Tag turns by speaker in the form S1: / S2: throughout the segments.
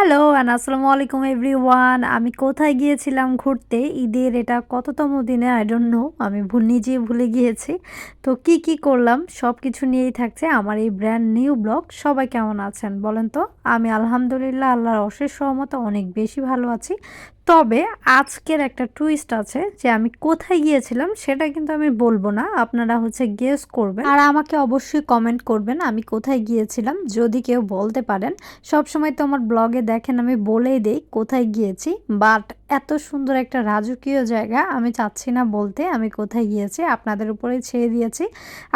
S1: Hello and আসসালামু আলাইকুম everyone. আমি কোথায় গিয়েছিলাম ঘুরতে ঈদের এটা কততম দিনে আই ডোন্ট নো, আমি নিজেই ভুলে গিয়েছি। তো কি করলাম সব কিছু নিয়েই থাকছে আমার এই ব্র্যান্ড নিউ ব্লগ। সবাই কেমন আছেন বলেন তো? আমি আলহামদুলিল্লাহ আল্লাহর অশেষ রহমতে অনেক বেশি ভালো আছি। তবে আজকের একটা টুইস্ট আছে যে আমি কোথায় গিয়েছিলাম সেটা কিন্তু আমি বলবো না, আপনারা গেস করবেন আর আমাকে অবশ্যই কমেন্ট করবেন আমি কোথায় গিয়েছিলাম যদি কেউ বলতে পারেন। সবসময় তো আমার ব্লগে দেখেন আমি বলেই দেই কোথায় গিয়েছি, বাট এত সুন্দর একটা রাজকীয় জায়গা আমি চাচ্ছি না বলতে আমি কোথায় গিয়েছি, আপনাদের উপরেই ছেড়ে দিয়েছি।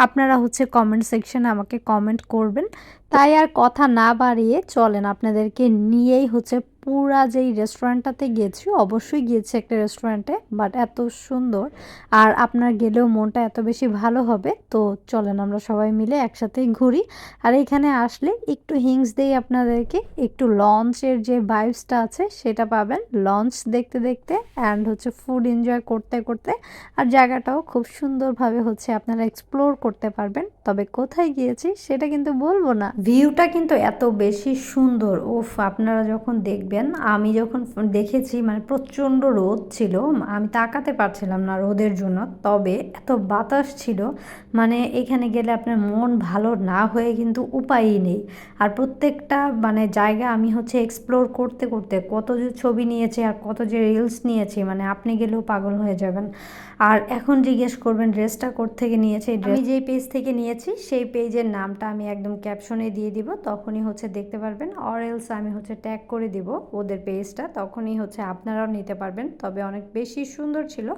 S1: আপনারা কমেন্ট সেকশনে আমাকে কমেন্ট করবেন। তাই আর কথা না বাড়িয়ে চলেন আপনাদেরকে নিয়েই পুরা যেই রেস্টুরেন্টটাতে গিয়েছি, অবশ্যই গিয়েছি একটা রেস্টুরেন্টে, বাট এত সুন্দর আর আপনার গেলেও মনটা এত বেশি ভালো হবে। তো চলেন আমরা সবাই মিলে একসাথেই ঘুরি। আর এখানে আসলে একটু হিংস দেই আপনাদেরকে, একটু লঞ্চের যে ভাইবসটা আছে সেটা পাবেন লঞ্চ দেখতে দেখতে অ্যান্ড ফুড এনজয় করতে করতে। আর জায়গাটাও খুব সুন্দরভাবে আপনারা এক্সপ্লোর করতে পারবেন। তবে কোথায় গিয়েছি সেটা কিন্তু বলবো না। ভিউটা কিন্তু এত বেশি সুন্দর, ওফ আপনারা যখন দেখবেন। আমি যখন দেখেছি মানে প্রচণ্ড রোদ ছিল, আমি তাকাতে পারছিলাম না রোদের জন্য। তবে এত বাতাস ছিল, মানে এখানে গেলে আপনার মন ভালো না হয়ে কিন্তু উপায়ই নেই। আর প্রত্যেকটা মানে জায়গা আমি এক্সপ্লোর করতে করতে কত যে ছবি নিয়েছি আর কত যে রিলস নিয়েছি, মানে আপনি গেলেও পাগল হয়ে যাবেন। আর এখন জিজ্ঞেস করবেন ড্রেসটা থেকে নিয়েছি, আমি যেই পেজ থেকে নিয়েছি সেই পেজের নামটা আমি একদম ক্যাপশনে দিয়ে দিব, তখনই দেখতে পারবেন। অর এলস আমি ট্যাগ করে দিব ওদের পেজটা, তখনই আপনারাও নিতে পারবেন। তবে অনেক বেশি সুন্দর ছিল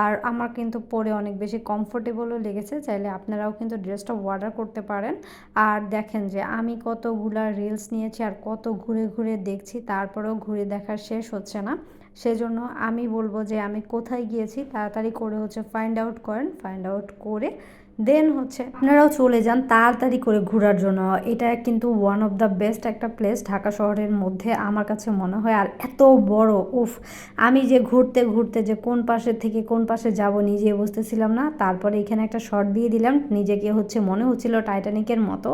S1: আর আমার কিন্তু পরে অনেক বেশি কমফোর্টেবলও লেগেছে। চাইলে আপনারাও কিন্তু ড্রেসটা অর্ডার করতে পারেন। আর দেখেন যে আমি কতগুলা রিলস নিয়েছি আর কত ঘুরে ঘুরে দেখছি, তারপরেও ঘুরে দেখার শেষ হচ্ছে না। সেজন্য আমি বলবো যে আমি কোথায় গিয়েছি তাড়াতাড়ি করে ফাইন্ড আউট করেন, ফাইন্ড আউট করে দেন আপনারাও চলে যান তাড়াতাড়ি করে ঘোরার জন্য। এটা কিন্তু ওয়ান অফ দ্য বেস্ট একটা প্লেস ঢাকা শহরের মধ্যে আমার কাছে মনে হয়। আর এত বড়, উফ আমি যে ঘুরতে ঘুরতে যে কোন পাশে থেকে কোন পাশে যাব নিজে বুঝতেছিলাম না। তারপরে এখানে একটা শর্ট দিয়ে দিলাম, নিজেকে মনে হচ্ছিল টাইটানিকের মতো।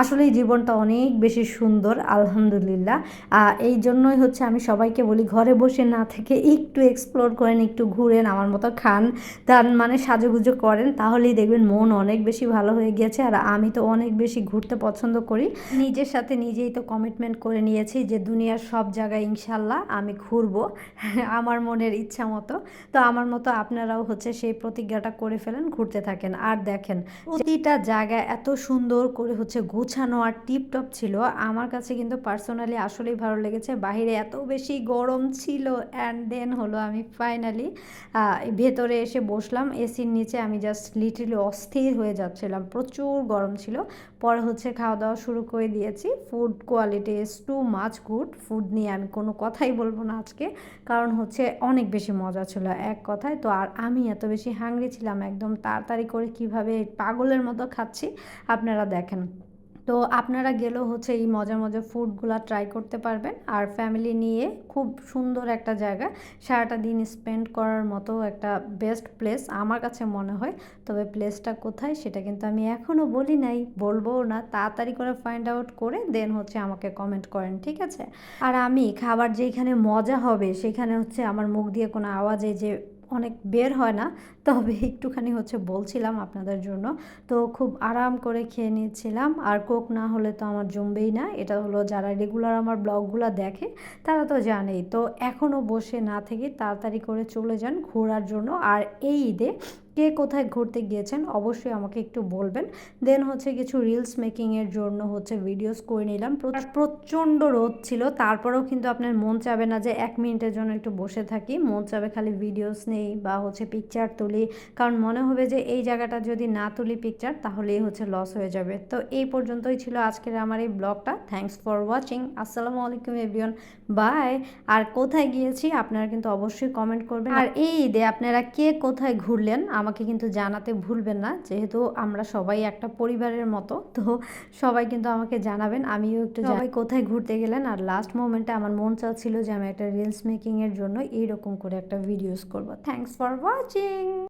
S1: আসলেই জীবনটা অনেক বেশি সুন্দর আলহামদুলিল্লাহ। এই জন্যই আমি সবাইকে বলি ঘরে বসে না থেকে একটু এক্সপ্লোর করেন, একটু ঘুরেন, আমার মতো খান, তার মানে সাজুগুজু করেন, তাহলেই দেখবেন মন অনেক বেশি ভালো হয়ে গিয়েছে। আর আমি তো অনেক বেশি ঘুরতে পছন্দ করি, নিজের সাথে নিজেই তো কমিটমেন্ট করে নিয়েছি যে দুনিয়ার সব জায়গায় ইনশাল্লাহ আমি ঘুরবো আমার মনের ইচ্ছা মতো। তো আমার মতো আপনারাও সেই প্রতিজ্ঞাটা করে ফেলেন, ঘুরতে থাকেন। আর দেখেন প্রতিটা জায়গা এত সুন্দর করে গোছানো আর টিপটপ ছিল, আমার কাছে কিন্তু পার্সোনালি আসলেই ভালো লেগেছে। বাইরে এত বেশি গরম ছিল অ্যান্ড দেন আমি ফাইনালি ভেতরে এসে বসলাম এসির নিচে। আমি জাস্ট লিটারলি অস্থির হয়ে যাচ্ছিলাম, প্রচুর গরম ছিল। পরে খাওয়া দাওয়া শুরু করে দিয়েছি। Food quality is too much good, food নিয়ে আমি কোনো কথাই বলবো না আজকে, কারণ অনেক বেশি মজা ছিল এক কথায়। তো আর আমি এত বেশি হাংরি ছিলাম, একদম তাড়াতাড়ি করে কিভাবে পাগলের মতো খাচ্ছি আপনারা দেখেন। তো আপনারা গেলেও এই মজার মজার ফুডগুলো ট্রাই করতে পারবেন। আর ফ্যামিলি নিয়ে খুব সুন্দর একটা জায়গা, সারাটা দিন স্পেন্ড করার মতো একটা বেস্ট প্লেস আমার কাছে মনে হয়। তবে প্লেসটা কোথায় সেটা কিন্তু আমি এখনও বলি নাই, বলবোও না। তাড়াতাড়ি করে ফাইন্ড আউট করে দেন আমাকে কমেন্ট করেন, ঠিক আছে? আর আমি খাবার যেখানে মজা হবে সেখানে আমার মুখ দিয়ে কোনো আওয়াজে যে অনেক বের হয় না, তবে একটুখানি বলছিলাম আপনাদের জন্য। তো খুব আরাম করে খেয়ে নিচ্ছিলাম। আর কোক না হলে তো আমার জমবেই না, এটা যারা রেগুলার আমার ব্লগগুলো দেখে তারা তো জানেই। তো এখনও বসে না থেকে তাড়াতাড়ি করে চলে যান ঘোরার জন্য। আর এই ঈদে কে কোথায় ঘুরতে গিয়েছেন অবশ্যই আমাকে একটু বলবেন। দেন কিছু রিলস মেকিংয়ের জন্য ভিডিওস করে নিলাম। প্রচণ্ড রোদ ছিল, তারপরেও কিন্তু আপনার মন চাবে না যে 1 মিনিটের জন্য একটু বসে থাকি, মন চাবে খালি ভিডিওস নেই বা পিকচার তুলি, কারণ মনে হবে যে এই জায়গাটা যদি না তুলি পিকচার তাহলেই লস হয়ে যাবে। তো এই পর্যন্তই ছিল আজকের আমার এই ব্লগটা। Thanks for watching. আসসালামু আলাইকুম এভরিওয়ান, বাই। আর কোথায় গিয়েছি আপনারা কিন্তু অবশ্যই কমেন্ট করবেন। আর এই ঈদে আপনারা কে কোথায় ঘুরলেন আমাকে কিন্তু জানাতে ভুলবেন না, যেহেতু আমরা সবাই একটা পরিবারের মতো। তো সবাই কিন্তু আমাকে জানাবেন, আমিও একটু সবাই কোথায় ঘুরতে গেলেন। আর লাস্ট মোমেন্টে আমার মন চাচ্ছিল যে আমি একটা রিলস মেকিংয়ের জন্য এইরকম করে একটা ভিডিওস করব। Thanks for watching.